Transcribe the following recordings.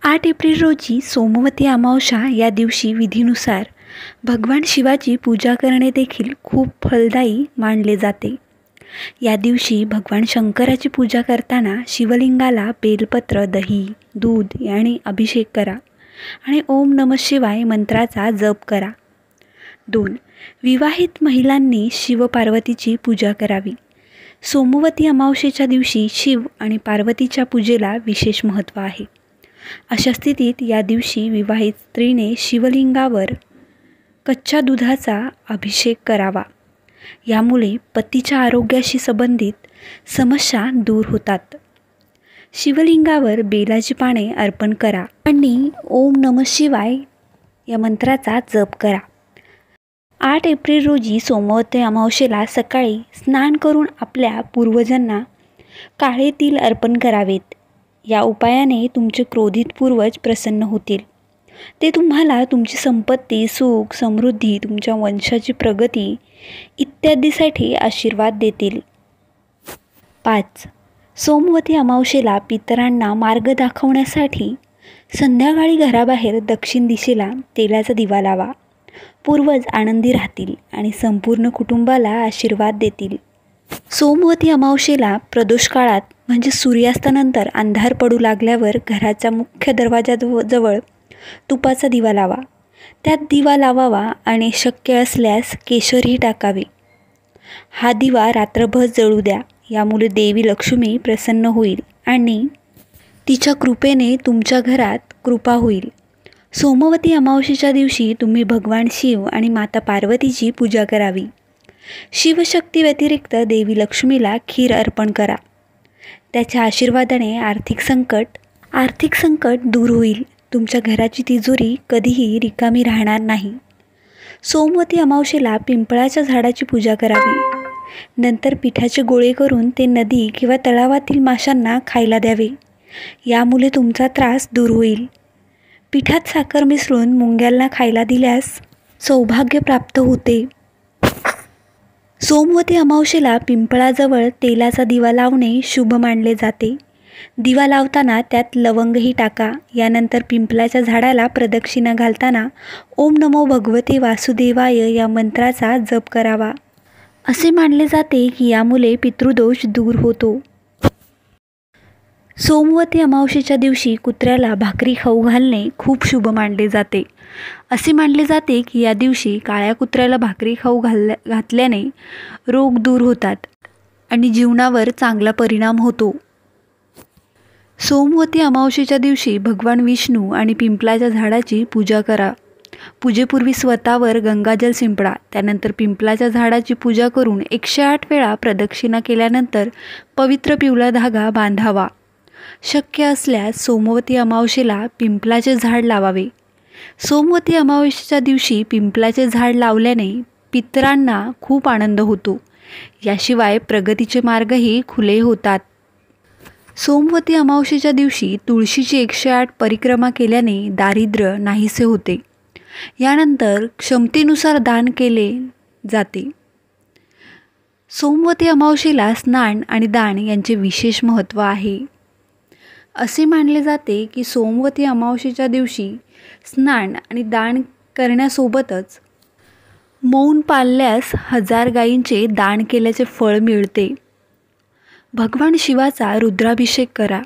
8 April रोजी सोमवती अमावस्या या दिवशी विधीनुसार भगवान शिवाची पूजा करणे देखील खूप फलदायी मानले जाते। या दिवशी भगवान शंकराची पूजा करताना शिवलिंगाला बेलपत्र, दही, दूध यांनी अभिषेक करा आणि ओम नमः शिवाय मंत्राचा जप करा। 2. विवाहित महिलांनी शिव-पार्वतीची पूजा करावी। सोमवती अमावस्येच्या दिवशी शिव आणि पार्वतीच्या पूजेला विशेष महत्त्व आहे। अशा स्थितीत या दिवशी विवाहित स्त्रीने शिवलिंगावर कच्च्या दुधाचा अभिषेक करावा। यामुळे पतीच्या आरोग्याशी संबंधित समस्या दूर होतात। शिवलिंगावर बेलाची पाने अर्पण करा आणि ओम नमः शिवाय या मंत्राचा जप करा। 8 एप्रिल रोजी सोमवती अमावस्येला सकाळी स्नान करून आपल्या पूर्वजांना काळे तिल अर्पण करावेत। या उपायाने तुमचे क्रोधित पूर्वज प्रसन्न होतील। ते तुम्हाला तुमची संपत्ती, सुख, समृद्धी, तुमच्या वंशाची प्रगती इत्यादीसाठी आशीर्वाद देतील। 5. सोमवती अमावस्येला पितरांना मार्ग दाखवण्यासाठी संध्याकाळी घराबाहेर दक्षिण दिशेला तेलाचा दिवा लावा। पूर्वज आनंदी राहतील आणि संपूर्ण कुटुंबाला आशीर्वाद देतील। सोमवती अमावस्येला प्रदोष काळात म्हणजे सूर्यास्तानंतर अंधार पडू लागल्यावर घराच्या मुख्य दरवाजाजवळ तुपाचा दिवा लावा। त्यात दिवा लावावा आणि शक्य असल्यास केशरही टाकावे। हा दिवा रात्रभर जळू द्या। यामुळे देवी लक्ष्मी प्रसन्न होईल आणि तिच्या कृपेने तुमच्या घरात कृपा होईल। सोमवती अमावस्येच्या दिवशी तुम्ही भगवान शिव आणि माता पार्वतीची पूजा करावी। शिवशक्ती व्यतिरिक्त देवी लक्ष्मीला खीर अर्पण करा। त्याच्या आशीर्वादाने आर्थिक संकट दूर होईल। तुमच्या घराची तिजोरी कधीही रिकामी राहणार नाही। सोमवती अमावस्येला पिंपळाच्या झाडाची पूजा करावी। नंतर पिठाचे गोळे करून ते नदी किंवा तलावातील माशांना खायला द्यावे। यामुळे तुमचा त्रास दूर होईल। पिठात साखर मिसळून मुंग्यांना खायला दिल्यास सौभाग्य प्राप्त होते। सोमवती अमावस्येला पिंपळाजवळ तेलाचा दिवा लावणे शुभ मानले जाते। दिवा लावताना त्यात लवंगही टाका। यानंतर पिंपळाच्या झाडाला प्रदक्षिणा घालताना ओम नमो भगवते वासुदेवाय या मंत्राचा जप करावा। असे मानले जाते की यामुळे पितृदोष दूर होतो। सोमवती अमावस्येच्या दिवशी कुत्र्याला भाकरी खाऊ घालणे खूप शुभ मानले जाते। असे मानले जाते की या दिवशी काळ्या कुत्र्याला भाकरी खाऊ घातल्याने रोग दूर होतात आणि जीवनावर चांगला परिणाम होतो। सोमवती अमावस्येच्या दिवशी भगवान विष्णू आणि पिंपळाच्या झाडाची पूजा करा। पूजेपूर्वी स्वतःवर गंगाजल शिंपडा। त्यानंतर पिंपळाच्या झाडाची पूजा करून 108 वेळा प्रदक्षिणा केल्यानंतर पवित्र पिवळा धागा बांधावा। शक्य असल्यास सोमवती अमावस्येला पिंपळाचे झाड लावावे। सोमवती अमावस्येच्या दिवशी पिंपळाचे झाड लावल्याने पितरांना खूप आनंद होतो। याशिवाय प्रगतीचे मार्गही खुले होतात। सोमवती अमावस्येच्या दिवशी तुळशीची 108 परिक्रमा केल्याने दारिद्र्य नाहीसे होते। यानंतर क्षमतेनुसार दान केले जाते। सोमवती अमावस्येला स्नान आणि दान यांचे विशेष महत्त्व आहे। असे मानले जाते की सोमवती अमावस्येच्या दिवशी स्नान आणि दान करण्यासोबतच मौन पाळल्यास 1000 गायींचे दान केल्याचे फळ मिळते। भगवान शिवाचा रुद्राभिषेक करा।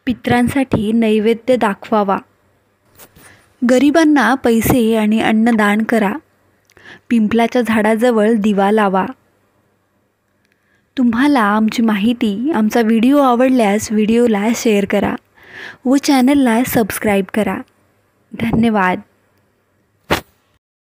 पितरांसाठी नैवेद्य दाखवावा। गरिबांना पैसे आणि अन्न दान करा। पिंपळाच्या झाडाजवळ दिवा लावा। तुम्हाला आमची माहिती, आमचा व्हिडिओ आवडल्यास व्हिडिओला शेअर करा व चॅनलला सबस्क्राईब करा। धन्यवाद।